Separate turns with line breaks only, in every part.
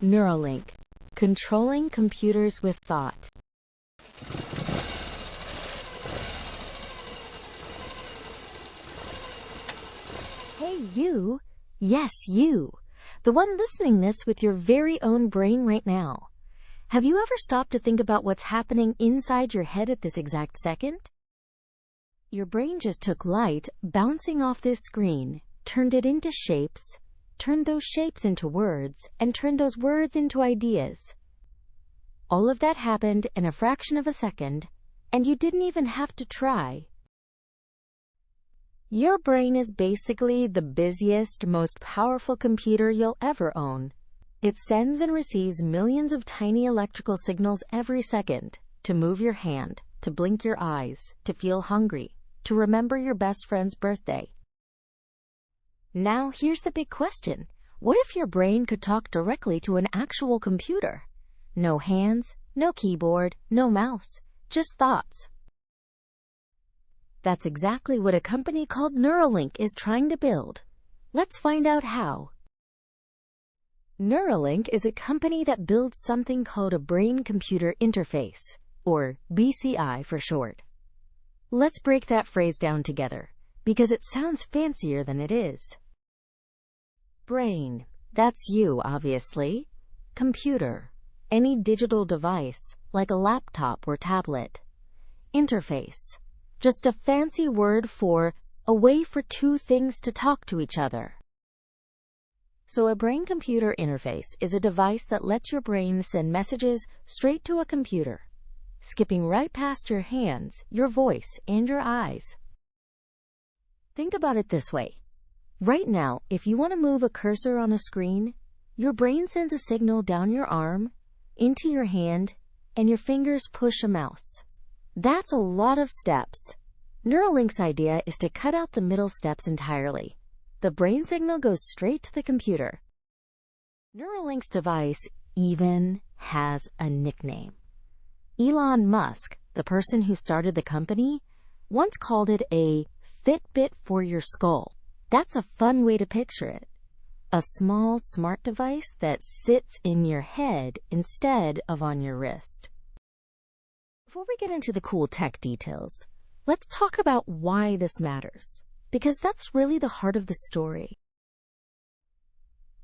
Neuralink, controlling computers with thought. Hey you, yes you, the one listening this with your very own brain right now. Have you ever stopped to think about what's happening inside your head at this exact second? Your brain just took light bouncing off this screen, turned it into shapes, turned those shapes into words, and turned those words into ideas. All of that happened in a fraction of a second, and you didn't even have to try. Your brain is basically the busiest, most powerful computer you'll ever own. It sends and receives millions of tiny electrical signals every second to move your hand, to blink your eyes, to feel hungry, to remember your best friend's birthday. Now, here's the big question. What if your brain could talk directly to an actual computer? No hands, no keyboard, no mouse, just thoughts. That's exactly what a company called Neuralink is trying to build. Let's find out how. Neuralink is a company that builds something called a brain-computer interface, or BCI for short. Let's break that phrase down together, because it sounds fancier than it is. Brain, that's you, obviously. Computer, any digital device, like a laptop or tablet. Interface, just a fancy word for a way for two things to talk to each other. So a brain-computer interface is a device that lets your brain send messages straight to a computer, skipping right past your hands, your voice, and your eyes. Think about it this way. Right now, if you want to move a cursor on a screen, your brain sends a signal down your arm, into your hand, and your fingers push a mouse. That's a lot of steps. Neuralink's idea is to cut out the middle steps entirely. The brain signal goes straight to the computer. Neuralink's device even has a nickname. Elon Musk, the person who started the company, once called it a Fitbit for your skull. That's a fun way to picture it. A small, smart device that sits in your head instead of on your wrist. Before we get into the cool tech details, let's talk about why this matters, because that's really the heart of the story.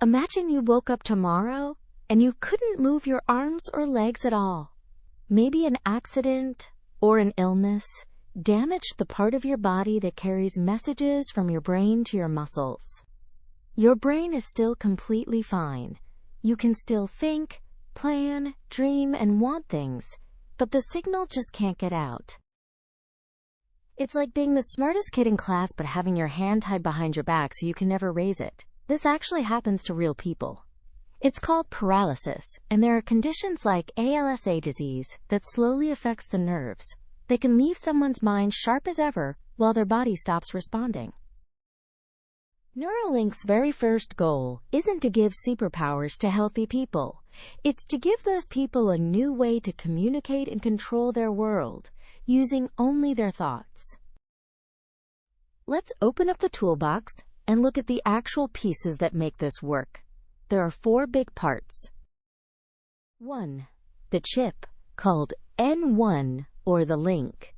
Imagine you woke up tomorrow and you couldn't move your arms or legs at all. Maybe an accident or an illness damaged the part of your body that carries messages from your brain to your muscles. Your brain is still completely fine. You can still think, plan, dream, and want things, but the signal just can't get out. It's like being the smartest kid in class but having your hand tied behind your back so you can never raise it. This actually happens to real people. It's called paralysis, and there are conditions like ALSA disease that slowly affects the nerves. They can leave someone's mind sharp as ever while their body stops responding. Neuralink's very first goal isn't to give superpowers to healthy people. It's to give those people a new way to communicate and control their world, using only their thoughts. Let's open up the toolbox and look at the actual pieces that make this work. There are 4 big parts. 1. The chip, called N1, or the link.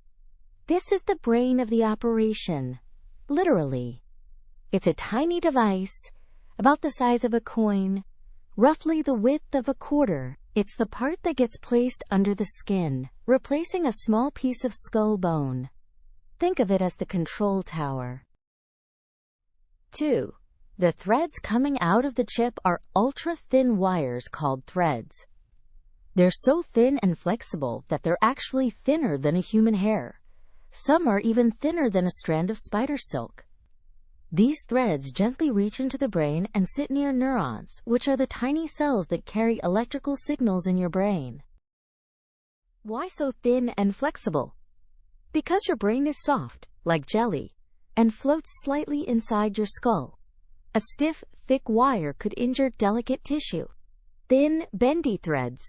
This is the brain of the operation, literally. It's a tiny device, about the size of a coin, roughly the width of a quarter. It's the part that gets placed under the skin, replacing a small piece of skull bone. Think of it as the control tower. 2. The threads coming out of the chip are ultra-thin wires called threads. They're so thin and flexible that they're actually thinner than a human hair. Some are even thinner than a strand of spider silk. These threads gently reach into the brain and sit near neurons, which are the tiny cells that carry electrical signals in your brain. Why so thin and flexible? Because your brain is soft, like jelly, and floats slightly inside your skull. A stiff, thick wire could injure delicate tissue. Thin, bendy threads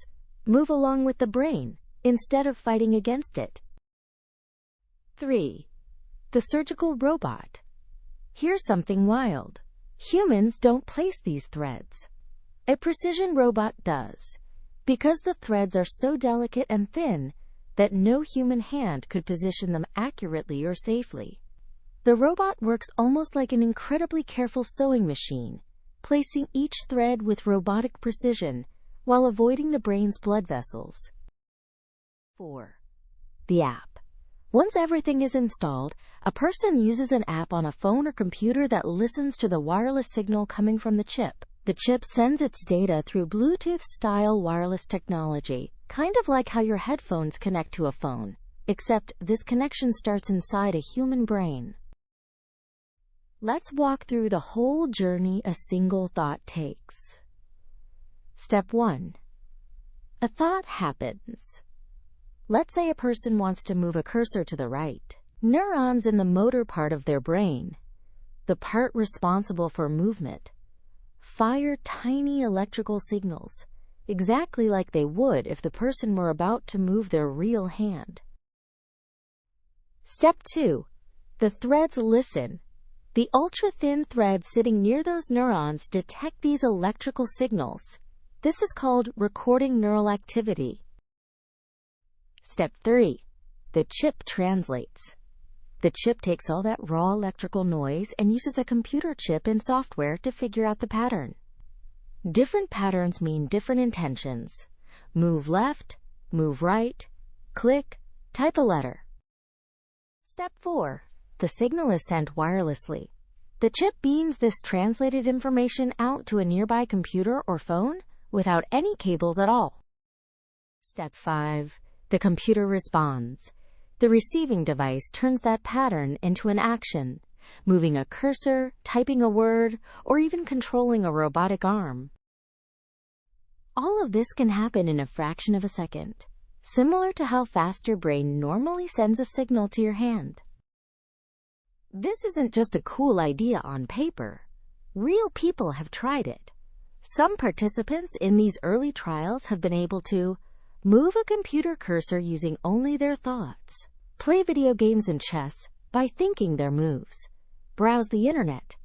move along with the brain instead of fighting against it. 3. The surgical robot. Here's something wild. Humans don't place these threads. a precision robot does, because the threads are so delicate and thin that no human hand could position them accurately or safely. The robot works almost like an incredibly careful sewing machine, placing each thread with robotic precision while avoiding the brain's blood vessels. 4. The app. Once everything is installed, a person uses an app on a phone or computer that listens to the wireless signal coming from the chip. The chip sends its data through Bluetooth-style wireless technology, kind of like how your headphones connect to a phone, except this connection starts inside a human brain. Let's walk through the whole journey a single thought takes. Step 1. A thought happens. Let's say a person wants to move a cursor to the right. Neurons in the motor part of their brain, the part responsible for movement, fire tiny electrical signals, exactly like they would if the person were about to move their real hand. Step 2. The threads listen. The ultra-thin threads sitting near those neurons detect these electrical signals. This is called recording neural activity. Step 3. The chip translates. The chip takes all that raw electrical noise and uses a computer chip and software to figure out the pattern. Different patterns mean different intentions. Move left, move right, click, type a letter. Step 4. The signal is sent wirelessly. The chip beams this translated information out to a nearby computer or phone without any cables at all. Step 5. The computer responds. The receiving device turns that pattern into an action, moving a cursor, typing a word, or even controlling a robotic arm. All of this can happen in a fraction of a second, similar to how fast your brain normally sends a signal to your hand. This isn't just a cool idea on paper. Real people have tried it. Some participants in these early trials have been able to move a computer cursor using only their thoughts, play video games and chess by thinking their moves, browse the internet,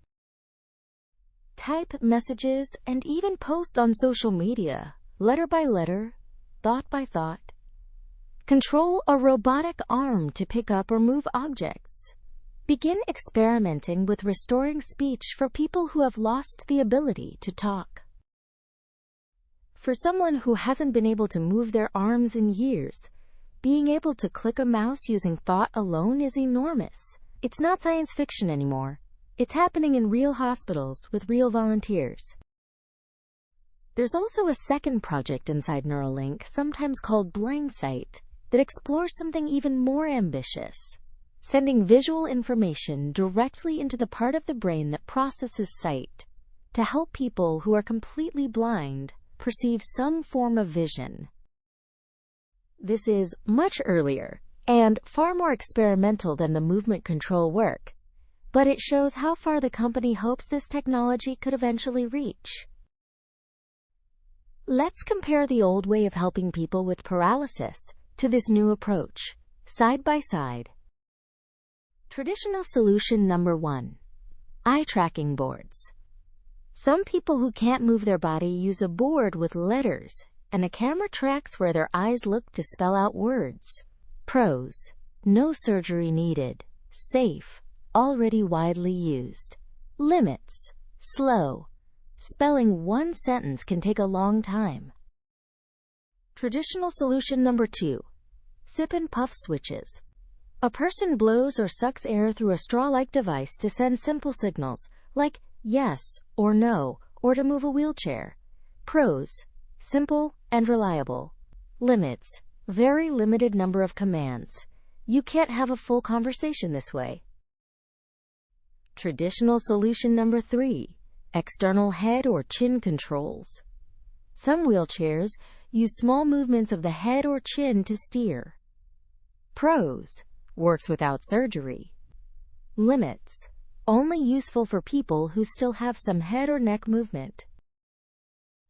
type messages, and even post on social media, letter by letter, thought by thought. Control a robotic arm to pick up or move objects. Begin experimenting with restoring speech for people who have lost the ability to talk. For someone who hasn't been able to move their arms in years, being able to click a mouse using thought alone is enormous. It's not science fiction anymore. It's happening in real hospitals with real volunteers. There's also a second project inside Neuralink, sometimes called Blind Sight, that explores something even more ambitious, sending visual information directly into the part of the brain that processes sight to help people who are completely blind perceive some form of vision. This is much earlier and far more experimental than the movement control work, but it shows how far the company hopes this technology could eventually reach. Let's compare the old way of helping people with paralysis to this new approach, side by side. Traditional solution number 1. Eye tracking boards. Some people who can't move their body use a board with letters, and a camera tracks where their eyes look to spell out words. Pros: no surgery needed, safe, already widely used. Limits: slow. Spelling one sentence can take a long time. Traditional solution number 2. Sip and puff switches. A person blows or sucks air through a straw-like device to send simple signals, like yes or no, or to move a wheelchair. Pros: simple and reliable. Limits: very limited number of commands. You can't have a full conversation this way. Traditional solution number 3. External head or chin controls. Some wheelchairs use small movements of the head or chin to steer. Pros: works without surgery. Limits: only useful for people who still have some head or neck movement.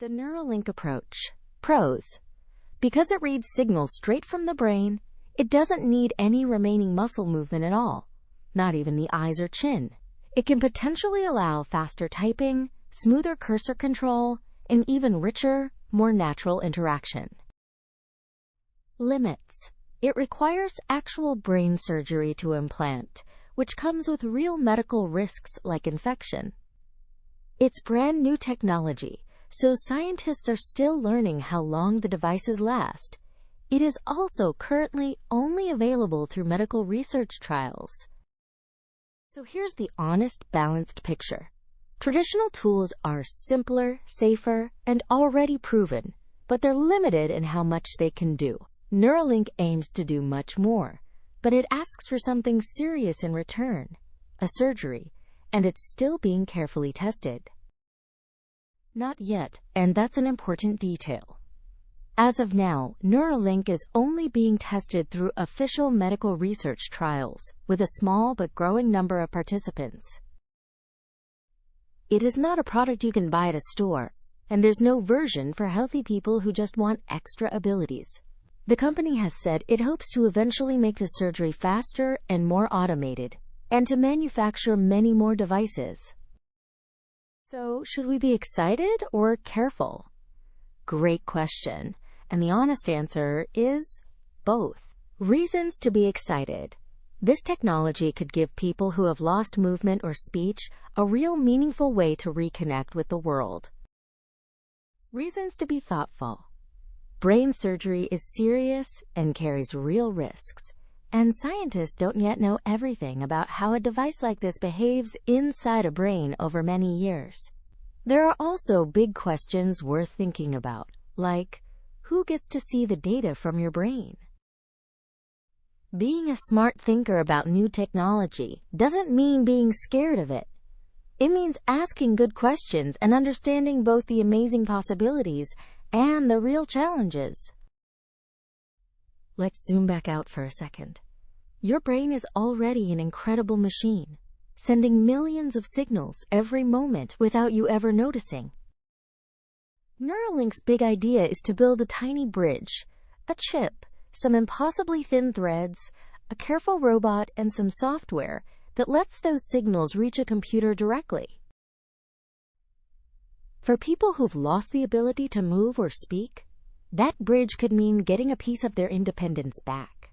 The Neuralink approach. Pros: because it reads signals straight from the brain, it doesn't need any remaining muscle movement at all, not even the eyes or chin. It can potentially allow faster typing, smoother cursor control, an even richer, more natural interaction. Limits. It requires actual brain surgery to implant, which comes with real medical risks like infection. It's brand new technology, so scientists are still learning how long the devices last. It is also currently only available through medical research trials. So here's the honest, balanced picture. Traditional tools are simpler, safer, and already proven, but they're limited in how much they can do. Neuralink aims to do much more, but it asks for something serious in return, a surgery, and it's still being carefully tested. Not yet, and that's an important detail. As of now, Neuralink is only being tested through official medical research trials, with a small but growing number of participants. It is not a product you can buy at a store, and there's no version for healthy people who just want extra abilities. The company has said it hopes to eventually make the surgery faster and more automated, and to manufacture many more devices. So, should we be excited or careful? Great question, and the honest answer is both. Reasons to be excited. This technology could give people who have lost movement or speech a real meaningful way to reconnect with the world. Reasons to be thoughtful. Brain surgery is serious and carries real risks, and scientists don't yet know everything about how a device like this behaves inside a brain over many years. There are also big questions worth thinking about, like, who gets to see the data from your brain? Being a smart thinker about new technology doesn't mean being scared of it. It means asking good questions and understanding both the amazing possibilities and the real challenges. Let's zoom back out for a second. Your brain is already an incredible machine, sending millions of signals every moment without you ever noticing. Neuralink's big idea is to build a tiny bridge, a chip, some impossibly thin threads, a careful robot, and some software that lets those signals reach a computer directly. For people who've lost the ability to move or speak, that bridge could mean getting a piece of their independence back.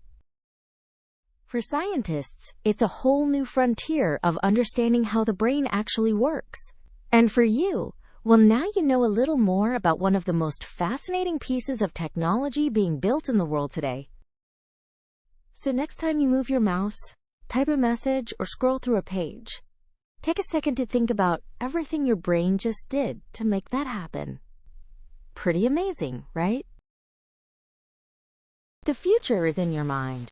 For scientists, it's a whole new frontier of understanding how the brain actually works. And for you, well, now you know a little more about one of the most fascinating pieces of technology being built in the world today. So next time you move your mouse, type a message, or scroll through a page, take a second to think about everything your brain just did to make that happen. Pretty amazing, right? The future is in your mind.